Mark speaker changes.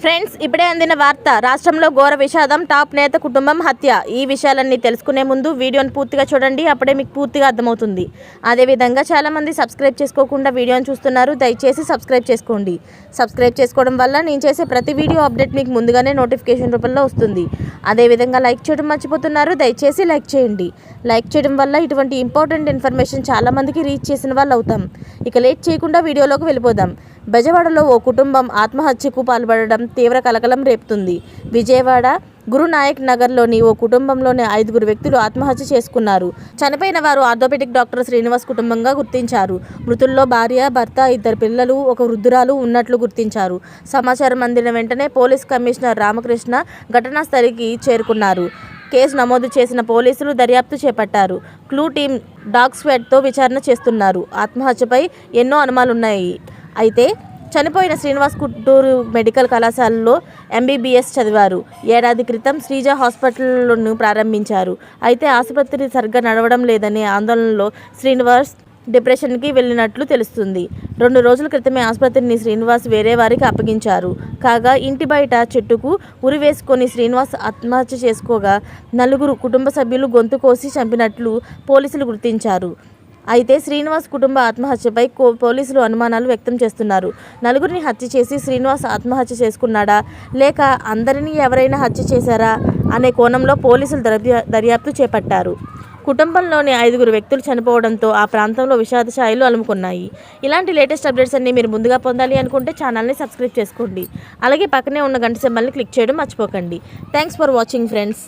Speaker 1: Friends, ఇప్పుడే అందిన వార్త. రాష్ట్రంలో ఘోర విషాదం. టాప్ నేత కుటుంబం హత్య. ఈ విషయాలన్నీ తెలుసుకునే ముందు వీడియోని పూర్తిగా చూడండి. అప్పుడే మీకు పూర్తిగా అర్థమవుతుంది. అదేవిధంగా చాలామంది సబ్స్క్రైబ్ చేసుకోకుండా వీడియోని చూస్తున్నారు. దయచేసి సబ్స్క్రైబ్ చేసుకోండి. సబ్స్క్రైబ్ చేసుకోవడం వల్ల నేను చేసే ప్రతి వీడియో అప్డేట్ మీకు ముందుగానే నోటిఫికేషన్ రూపంలో వస్తుంది. అదేవిధంగా లైక్ చేయడం మర్చిపోతున్నారు. దయచేసి లైక్ చేయండి. లైక్ చేయడం వల్ల ఇటువంటి ఇంపార్టెంట్ ఇన్ఫర్మేషన్ చాలామందికి రీచ్ చేసిన వాళ్ళు అవుతాం. ఇక లేట్ చేయకుండా వీడియోలోకి వెళ్ళిపోదాం. బెజవాడలో ఓ కుటుంబం ఆత్మహత్యకు పాల్పడడం తీవ్ర కలకలం రేపుతుంది. విజయవాడ గురునాయక్ నగర్లోని ఓ కుటుంబంలోని 5 వ్యక్తులు ఆత్మహత్య చేసుకున్నారు. చనిపోయిన వారు ఆర్థోపెడిక్ డాక్టర్ శ్రీనివాస్ కుటుంబంగా గుర్తించారు. మృతుల్లో భార్య, భర్త, 2 పిల్లలు, ఒక వృద్ధురాలు ఉన్నట్లు గుర్తించారు. సమాచారం అందిన వెంటనే పోలీస్ కమిషనర్ రామకృష్ణ ఘటనా స్థలికి చేరుకున్నారు. కేసు నమోదు చేసిన పోలీసులు దర్యాప్తు చేపట్టారు. క్లూ టీమ్ డాగ్ స్క్వాడ్తో విచారణ చేస్తున్నారు. ఆత్మహత్యపై ఎన్నో అనుమానాలున్నాయి. అయితే చనిపోయిన శ్రీనివాస్ గుంటూరు మెడికల్ కళాశాలలో MBBS చదివారు. ఏడాది క్రితం శ్రీజ హాస్పిటల్ను ప్రారంభించారు. అయితే ఆసుపత్రి సరిగ్గా నడవడం లేదనే ఆందోళనలో శ్రీనివాస్ డిప్రెషన్కి వెళ్ళినట్లు తెలుస్తుంది. 2 రోజుల క్రితమే ఆసుపత్రిని శ్రీనివాస్ వేరే వారికి అప్పగించారు. కాగా ఇంటి బయట చెట్టుకు ఉరి వేసుకొని శ్రీనివాస్ ఆత్మహత్య చేసుకోగా 4 కుటుంబ సభ్యులు గొంతు కోసి చంపినట్లు పోలీసులు గుర్తించారు. అయితే శ్రీనివాస్ కుటుంబ ఆత్మహత్యపై పోలీసులు అనుమానాలు వ్యక్తం చేస్తున్నారు. 4 హత్య చేసి శ్రీనివాస్ ఆత్మహత్య చేసుకున్నాడా, లేక అందరినీ ఎవరైనా హత్య చేశారా అనే కోణంలో పోలీసులు దర్యాప్తు చేపట్టారు. కుటుంబంలోని 5 వ్యక్తులు చనిపోవడంతో ఆ ప్రాంతంలో విషాద ఛాయలు అలుముకున్నాయి. ఇలాంటి లేటెస్ట్ అప్డేట్స్ అన్ని మీరు ముందుగా పొందాలి అనుకుంటే ఛానల్ని సబ్స్క్రైబ్ చేసుకోండి. అలాగే పక్కనే ఉన్న గంట సింబల్ని క్లిక్ చేయడం మర్చిపోకండి. Thanks for watching friends.